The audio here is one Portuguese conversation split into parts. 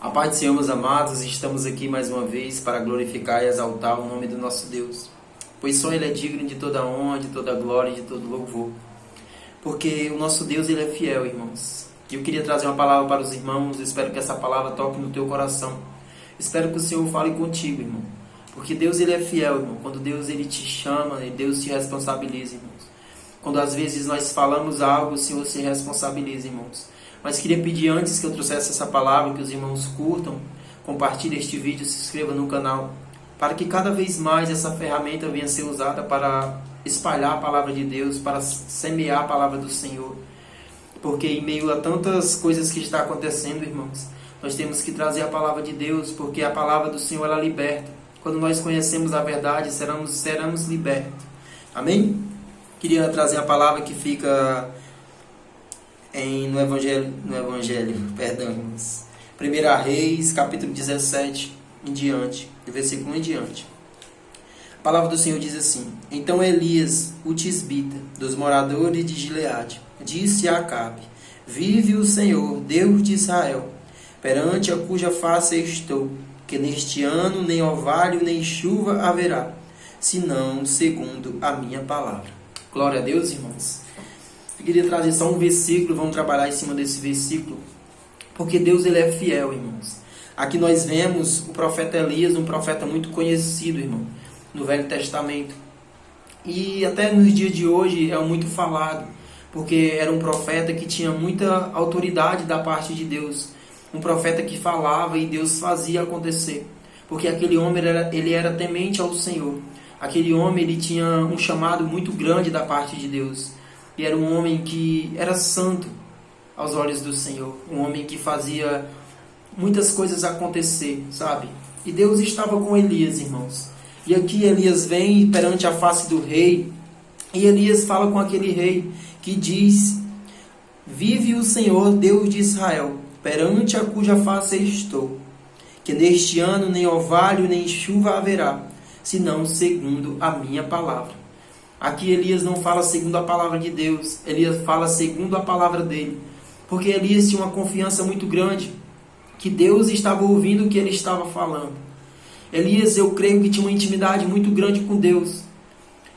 A paz do Senhor, meus amados, estamos aqui mais uma vez para glorificar e exaltar o nome do nosso Deus, pois só Ele é digno de toda honra, de toda glória e de todo louvor, porque o nosso Deus, Ele é fiel, irmãos. E eu queria trazer uma palavra para os irmãos, espero que essa palavra toque no teu coração, espero que o Senhor fale contigo, irmão, porque Deus, Ele é fiel, irmão. Quando Deus, Ele te chama, e Deus te responsabiliza, irmãos. Quando às vezes nós falamos algo, o Senhor se responsabiliza, irmãos. Mas queria pedir antes que eu trouxesse essa palavra, que os irmãos curtam, compartilhem este vídeo, se inscrevam no canal, para que cada vez mais essa ferramenta venha a ser usada para espalhar a palavra de Deus, para semear a palavra do Senhor. Porque em meio a tantas coisas que está acontecendo, irmãos, nós temos que trazer a palavra de Deus, porque a palavra do Senhor, ela liberta. Quando nós conhecemos a verdade, seremos libertos. Amém? Queria trazer a palavra que fica no Evangelho, irmãos. 1 Reis, capítulo 17, em diante, do versículo 1 em diante. A palavra do Senhor diz assim: Então Elias, o tisbita, dos moradores de Gileade, disse a Acabe: Vive o Senhor, Deus de Israel, perante a cuja face estou, que neste ano nem orvalho nem chuva haverá, senão segundo a minha palavra. Glória a Deus, irmãos. Eu queria trazer só um versículo, vamos trabalhar em cima desse versículo, porque Deus, Ele é fiel, irmãos. Aqui nós vemos o profeta Elias, um profeta muito conhecido, irmão, no Velho Testamento. E até nos dias de hoje é muito falado, porque era um profeta que tinha muita autoridade da parte de Deus. Um profeta que falava e Deus fazia acontecer, porque aquele homem ele era temente ao Senhor. Aquele homem, ele tinha um chamado muito grande da parte de Deus. E era um homem que era santo aos olhos do Senhor. Um homem que fazia muitas coisas acontecer, sabe? E Deus estava com Elias, irmãos. E aqui Elias vem perante a face do rei. E Elias fala com aquele rei que diz: Vive o Senhor, Deus de Israel, perante a cuja face estou, que neste ano nem orvalho nem chuva haverá, senão segundo a minha palavra. Aqui Elias não fala segundo a palavra de Deus, Elias fala segundo a palavra dele, porque Elias tinha uma confiança muito grande, que Deus estava ouvindo o que ele estava falando. Elias, eu creio que tinha uma intimidade muito grande com Deus,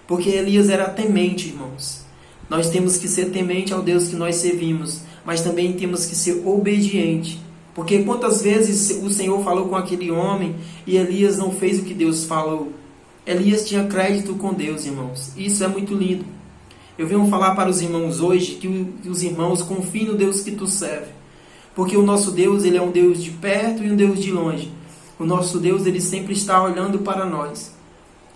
porque Elias era temente, irmãos. Nós temos que ser temente ao Deus que nós servimos, mas também temos que ser obediente, porque quantas vezes o Senhor falou com aquele homem e Elias não fez o que Deus falou. Elias tinha crédito com Deus, irmãos. Isso é muito lindo. Eu venho falar para os irmãos hoje que os irmãos confiem no Deus que tu serve. Porque o nosso Deus, Ele é um Deus de perto e um Deus de longe. O nosso Deus, Ele sempre está olhando para nós.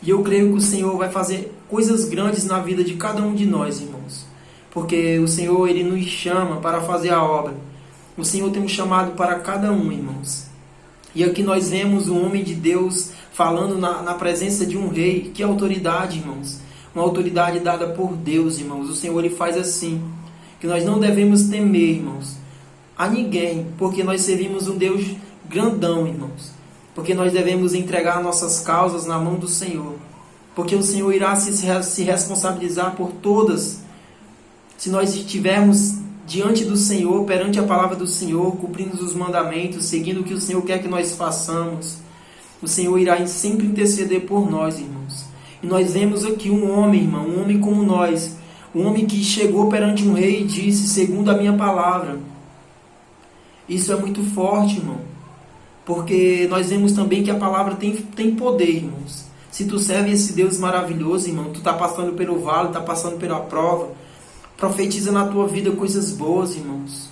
E eu creio que o Senhor vai fazer coisas grandes na vida de cada um de nós, irmãos. Porque o Senhor, Ele nos chama para fazer a obra. O Senhor tem um chamado para cada um, irmãos. E aqui nós vemos um homem de Deus falando na presença de um rei. Que autoridade, irmãos. Uma autoridade dada por Deus, irmãos. O Senhor, Ele faz assim, que nós não devemos temer, irmãos, a ninguém, porque nós servimos um Deus grandão, irmãos. Porque nós devemos entregar nossas causas na mão do Senhor. Porque o Senhor irá se responsabilizar por todas. Se nós estivermos diante do Senhor, perante a palavra do Senhor, cumprindo os mandamentos, seguindo o que o Senhor quer que nós façamos, o Senhor irá sempre interceder por nós, irmãos. E nós vemos aqui um homem, irmão, um homem como nós, um homem que chegou perante um rei e disse, segundo a minha palavra. Isso é muito forte, irmão, porque nós vemos também que a palavra tem poder, irmãos. Se tu serve esse Deus maravilhoso, irmão, tu está passando pelo vale, está passando pela prova, profetiza na tua vida coisas boas, irmãos.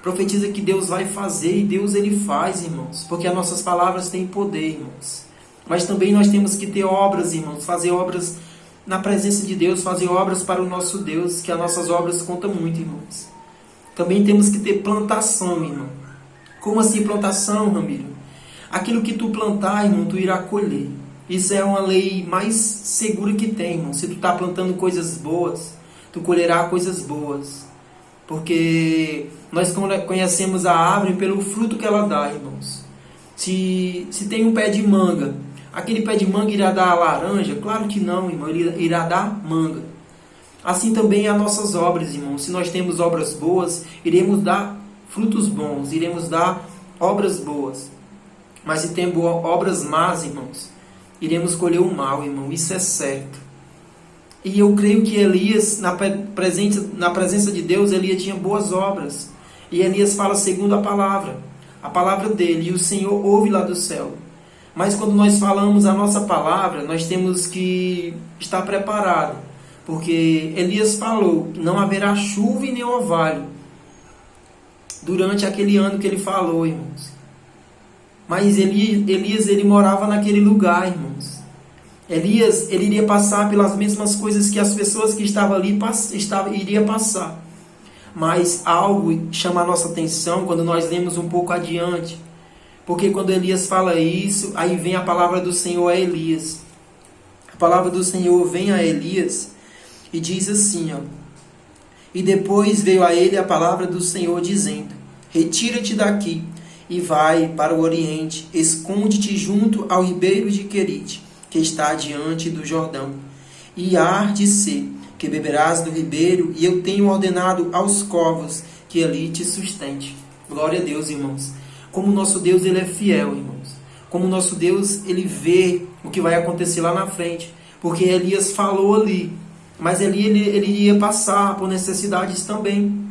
Profetiza que Deus vai fazer e Deus, Ele faz, irmãos. Porque as nossas palavras têm poder, irmãos. Mas também nós temos que ter obras, irmãos. Fazer obras na presença de Deus. Fazer obras para o nosso Deus. Que as nossas obras contam muito, irmãos. Também temos que ter plantação, irmão. Como assim plantação, Ramiro? Aquilo que tu plantar, irmão, tu irá colher. Isso é uma lei mais segura que tem, irmão. Se tu está plantando coisas boas, tu colherá coisas boas. Porque nós conhecemos a árvore pelo fruto que ela dá, irmãos. Se tem um pé de manga, aquele pé de manga irá dar laranja? Claro que não, irmão. Ele irá dar manga. Assim também as nossas obras, irmãos. Se nós temos obras boas, iremos dar frutos bons, iremos dar obras boas. Mas se temos obras más, irmãos, iremos colher o mal, irmão. Isso é certo. E eu creio que Elias, na presença de Deus, Elias tinha boas obras. E Elias fala segundo a palavra dele, e o Senhor ouve lá do céu. Mas quando nós falamos a nossa palavra, nós temos que estar preparado. Porque Elias falou, não haverá chuva e nem orvalho. Durante aquele ano que ele falou, irmãos. Mas Elias, ele morava naquele lugar, irmãos. Elias, ele iria passar pelas mesmas coisas que as pessoas que estavam ali iriam passar. Mas algo chama a nossa atenção quando nós lemos um pouco adiante. Porque quando Elias fala isso, aí vem a palavra do Senhor a Elias. A palavra do Senhor vem a Elias e diz assim, ó. E depois veio a ele a palavra do Senhor dizendo, retira-te daqui e vai para o oriente, esconde-te junto ao ribeiro de Querite, que está diante do Jordão. E há de ser que beberás do ribeiro, e eu tenho ordenado aos corvos que ali te sustente. Glória a Deus, irmãos. Como o nosso Deus, ele é fiel, irmãos. Como o nosso Deus, ele vê o que vai acontecer lá na frente. Porque Elias falou ali, mas ele ia passar por necessidades também.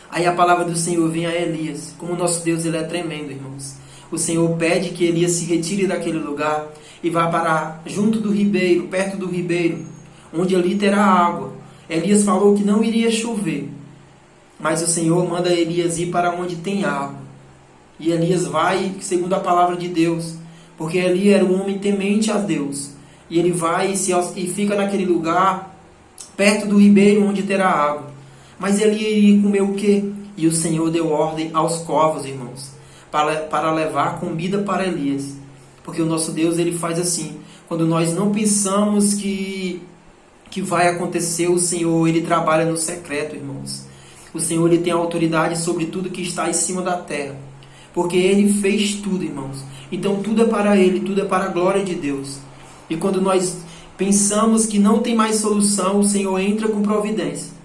Aí a palavra do Senhor vem a Elias. Como o nosso Deus, ele é tremendo, irmãos. O Senhor pede que Elias se retire daquele lugar e vá parar junto do ribeiro, perto do ribeiro, onde ali terá água. Elias falou que não iria chover, mas o Senhor manda Elias ir para onde tem água. E Elias vai segundo a palavra de Deus, porque Elias era um homem temente a Deus. E ele vai e fica naquele lugar, perto do ribeiro onde terá água. Mas ele iria comer o quê? E o Senhor deu ordem aos corvos, irmãos, para levar comida para Elias. Porque o nosso Deus, ele faz assim. Quando nós não pensamos que vai acontecer, o Senhor, ele trabalha no secreto, irmãos. O Senhor, ele tem autoridade sobre tudo que está em cima da terra. Porque ele fez tudo, irmãos. Então tudo é para ele, tudo é para a glória de Deus. E quando nós pensamos que não tem mais solução, o Senhor entra com providência.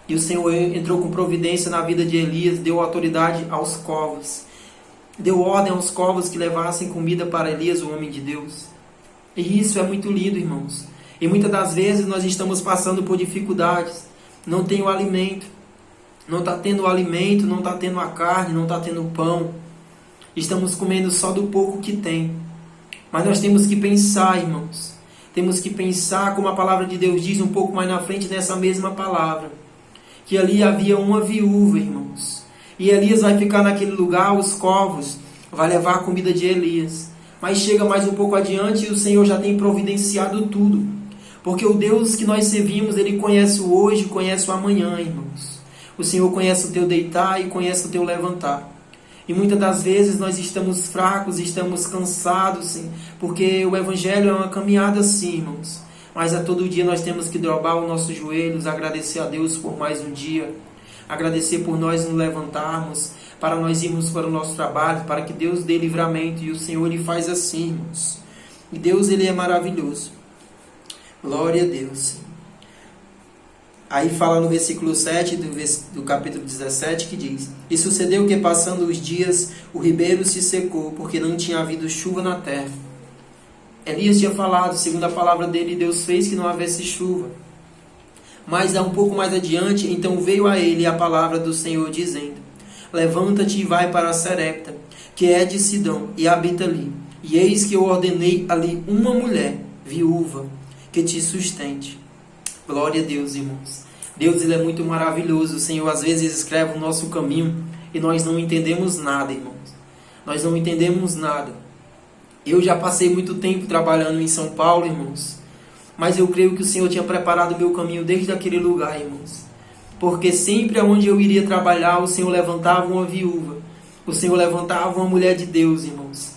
E o Senhor entrou com providência na vida de Elias, deu autoridade aos corvos. Deu ordem aos corvos que levassem comida para Elias, o homem de Deus. E isso é muito lindo, irmãos. E muitas das vezes nós estamos passando por dificuldades. Não tem o alimento. Não está tendo o alimento, não está tendo a carne, não está tendo o pão. Estamos comendo só do pouco que tem. Mas nós temos que pensar, irmãos. Temos que pensar, como a palavra de Deus diz um pouco mais na frente nessa mesma palavra. Que ali havia uma viúva, irmãos. E Elias vai ficar naquele lugar, os corvos vai levar a comida de Elias. Mas chega mais um pouco adiante e o Senhor já tem providenciado tudo. Porque o Deus que nós servimos, ele conhece o hoje, conhece o amanhã, irmãos. O Senhor conhece o teu deitar e conhece o teu levantar. E muitas das vezes nós estamos fracos, estamos cansados, sim, porque o Evangelho é uma caminhada assim, irmãos. Mas a todo dia nós temos que dobrar os nossos joelhos, agradecer a Deus por mais um dia, agradecer por nós nos levantarmos, para nós irmos para o nosso trabalho, para que Deus dê livramento. E o Senhor, ele faz assim, irmãos. E Deus, ele é maravilhoso. Glória a Deus. Aí fala no versículo 7 do capítulo 17 que diz: E sucedeu que passando os dias o ribeiro se secou, porque não tinha havido chuva na terra. Elias tinha falado, segundo a palavra dele, Deus fez que não houvesse chuva. Mas um pouco mais adiante, então veio a ele a palavra do Senhor dizendo: Levanta-te e vai para Serepta, que é de Sidom, e habita ali. E eis que eu ordenei ali uma mulher, viúva, que te sustente. Glória a Deus, irmãos. Deus, ele é muito maravilhoso. O Senhor às vezes escreve o nosso caminho e nós não entendemos nada, irmãos. Nós não entendemos nada. Eu já passei muito tempo trabalhando em São Paulo, irmãos. Mas eu creio que o Senhor tinha preparado o meu caminho desde aquele lugar, irmãos. Porque sempre onde eu iria trabalhar, o Senhor levantava uma viúva. O Senhor levantava uma mulher de Deus, irmãos.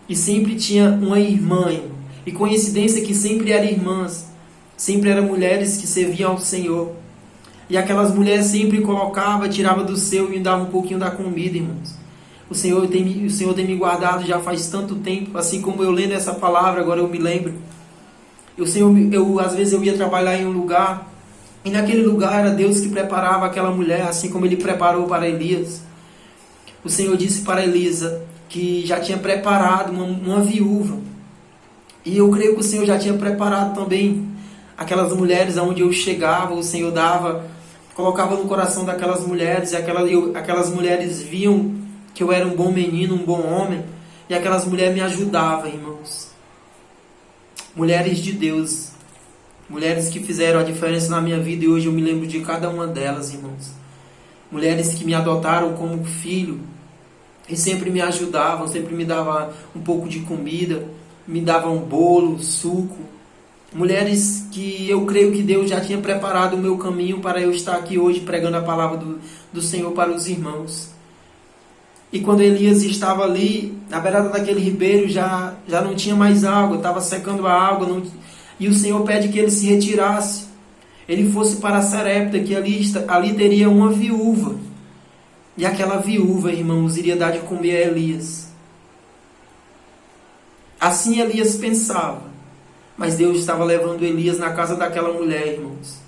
E sempre tinha uma irmã, irmão. E coincidência que sempre eram irmãs. Sempre eram mulheres que serviam ao Senhor. E aquelas mulheres sempre colocava, tirava do seu e me dava um pouquinho da comida, irmãos. O Senhor tem me guardado já faz tanto tempo, assim como eu lendo essa palavra, agora eu me lembro. Às vezes eu ia trabalhar em um lugar, e naquele lugar era Deus que preparava aquela mulher, assim como Ele preparou para Elias. o Senhor disse para Elisa que já tinha preparado uma viúva. E eu creio que o Senhor já tinha preparado também aquelas mulheres aonde eu chegava, o Senhor colocava no coração daquelas mulheres, e aquelas mulheres viam que eu era um bom menino, um bom homem, e aquelas mulheres me ajudavam, irmãos. Mulheres de Deus, mulheres que fizeram a diferença na minha vida, e hoje eu me lembro de cada uma delas, irmãos. Mulheres que me adotaram como filho, e sempre me ajudavam, sempre me davam um pouco de comida, me davam bolo, suco. Mulheres que eu creio que Deus já tinha preparado o meu caminho para eu estar aqui hoje pregando a palavra do Senhor para os irmãos. E quando Elias estava ali, na beirada daquele ribeiro, já não tinha mais água, estava secando a água, e o Senhor pede que ele se retirasse. Ele fosse para Sarepta, que ali teria uma viúva. E aquela viúva, irmãos, iria dar de comer a Elias. Assim Elias pensava. Mas Deus estava levando Elias na casa daquela mulher, irmãos,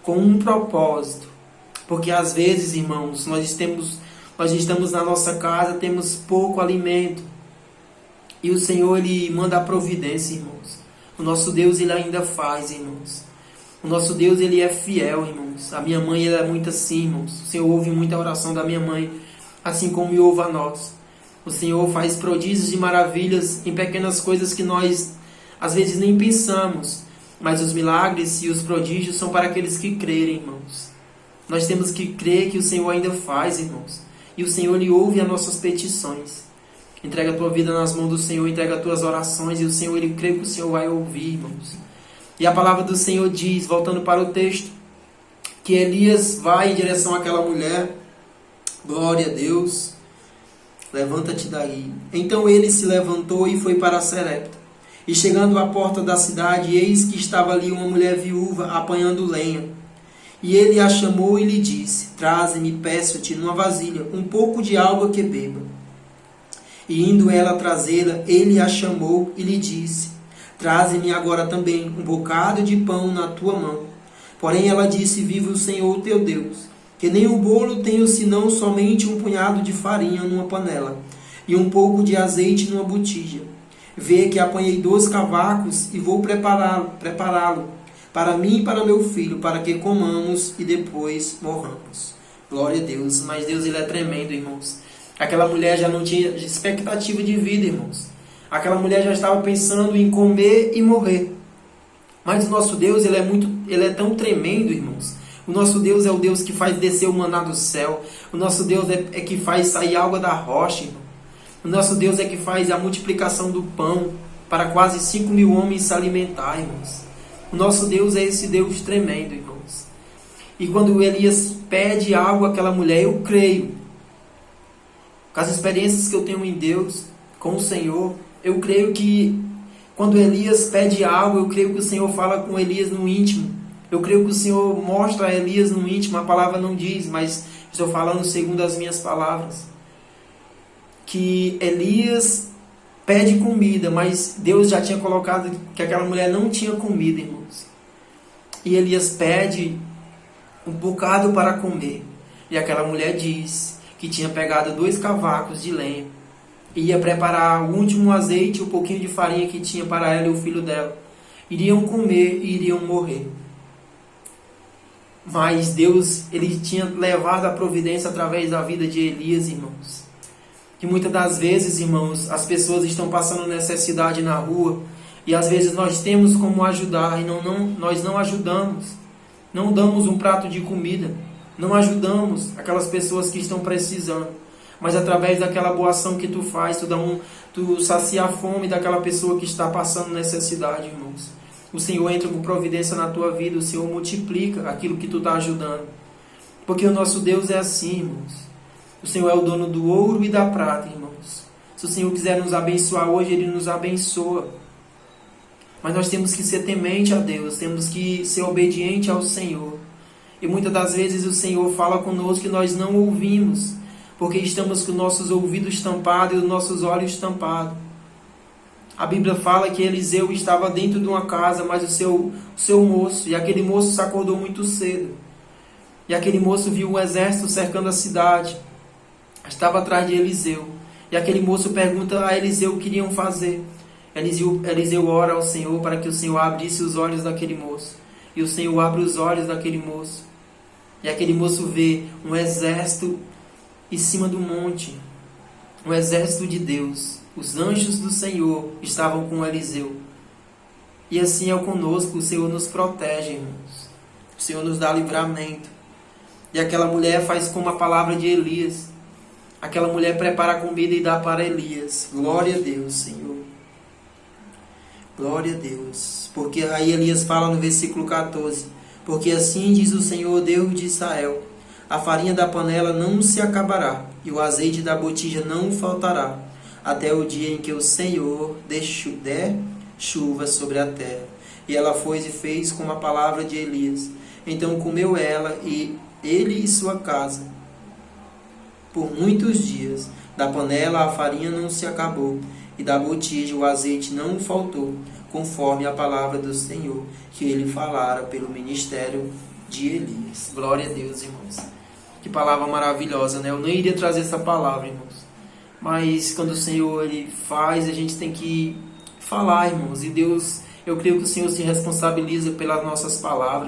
com um propósito. Porque às vezes, irmãos, nós estamos na nossa casa, temos pouco alimento. E o Senhor, Ele manda a providência, irmãos. O nosso Deus, Ele ainda faz, irmãos. O nosso Deus, Ele é fiel, irmãos. A minha mãe, ela é muito assim, irmãos. O Senhor ouve muita oração da minha mãe, assim como ouve a nós. O Senhor faz prodígios e maravilhas em pequenas coisas que nós às vezes nem pensamos, mas os milagres e os prodígios são para aqueles que crerem, irmãos. Nós temos que crer que o Senhor ainda faz, irmãos. E o Senhor, Ele ouve as nossas petições. Entrega a tua vida nas mãos do Senhor, entrega as tuas orações, e o Senhor, Ele crê que o Senhor vai ouvir, irmãos. E a palavra do Senhor diz, voltando para o texto, que Elias vai em direção àquela mulher. Glória a Deus. Levanta-te daí. Então ele se levantou e foi para Sarepta. E chegando à porta da cidade, eis que estava ali uma mulher viúva apanhando lenha. E ele a chamou e lhe disse, traze-me, peço-te, numa vasilha, um pouco de água que beba. E indo ela trazê-la, ele a chamou e lhe disse, traze-me agora também um bocado de pão na tua mão. Porém ela disse, vive o Senhor teu Deus, que nem o bolo tenho senão somente um punhado de farinha numa panela, e um pouco de azeite numa botija. Vê que apanhei 2 cavacos e vou prepará-lo para mim e para meu filho, para que comamos e depois morramos. Glória a Deus. Mas Deus, Ele é tremendo, irmãos. Aquela mulher já não tinha expectativa de vida, irmãos. Aquela mulher já estava pensando em comer e morrer. Mas o nosso Deus, Ele é tão tremendo, irmãos. O nosso Deus é o Deus que faz descer o maná do céu. O nosso Deus é que faz sair água da rocha, irmão. O nosso Deus é que faz a multiplicação do pão para quase 5.000 homens se alimentar, irmãos. O nosso Deus é esse Deus tremendo, irmãos. E quando Elias pede água àquela mulher, eu creio. Com as experiências que eu tenho em Deus, com o Senhor, eu creio que quando Elias pede água, eu creio que o Senhor fala com Elias no íntimo. Eu creio que o Senhor mostra a Elias no íntimo. A palavra não diz, mas estou falando segundo as minhas palavras. Que Elias pede comida, mas Deus já tinha colocado que aquela mulher não tinha comida, irmãos. E Elias pede um bocado para comer. E aquela mulher diz que tinha pegado 2 cavacos de lenha e ia preparar o último azeite e um pouquinho de farinha que tinha para ela e o filho dela. Iriam comer e iriam morrer. Mas Deus, Ele tinha levado a providência através da vida de Elias, irmãos. Que muitas das vezes, irmãos, as pessoas estão passando necessidade na rua e às vezes nós temos como ajudar e nós não ajudamos. Não damos um prato de comida, não ajudamos aquelas pessoas que estão precisando. Mas através daquela boa ação que tu faz, tu sacia a fome daquela pessoa que está passando necessidade, irmãos. O Senhor entra com providência na tua vida, o Senhor multiplica aquilo que tu está ajudando. Porque o nosso Deus é assim, irmãos. O Senhor é o dono do ouro e da prata, irmãos. Se o Senhor quiser nos abençoar hoje, Ele nos abençoa. Mas nós temos que ser temente a Deus, temos que ser obediente ao Senhor. E muitas das vezes o Senhor fala conosco que nós não ouvimos, porque estamos com nossos ouvidos tampados e os nossos olhos tampados. A Bíblia fala que Eliseu estava dentro de uma casa, mas o seu moço, e aquele moço se acordou muito cedo. E aquele moço viu um exército cercando a cidade. estava atrás de Eliseu. E aquele moço pergunta a Eliseu o que iriam fazer. Eliseu ora ao Senhor para que o Senhor abrisse os olhos daquele moço. E o Senhor abre os olhos daquele moço. E aquele moço vê um exército em cima do monte. Um exército de Deus. Os anjos do Senhor estavam com Eliseu. E assim é conosco, o Senhor nos protege, irmãos. O Senhor nos dá livramento. E aquela mulher faz como a palavra de Elias. Aquela mulher prepara a comida e dá para Elias. Glória a Deus, Senhor. Glória a Deus. Porque aí Elias fala no versículo 14. Porque assim diz o Senhor, Deus de Israel: a farinha da panela não se acabará, e o azeite da botija não faltará, até o dia em que o Senhor der chuva sobre a terra. E ela foi e fez como a palavra de Elias. Então comeu ela e ele e sua casa por muitos dias. Da panela a farinha não se acabou, e da botija o azeite não faltou, conforme a palavra do Senhor, que ele falara pelo ministério de Elias. Glória a Deus, irmãos. Que palavra maravilhosa, né? Eu não iria trazer essa palavra, irmãos. Mas quando o Senhor ele faz, a gente tem que falar, irmãos. E Deus, eu creio que o Senhor se responsabiliza pelas nossas palavras.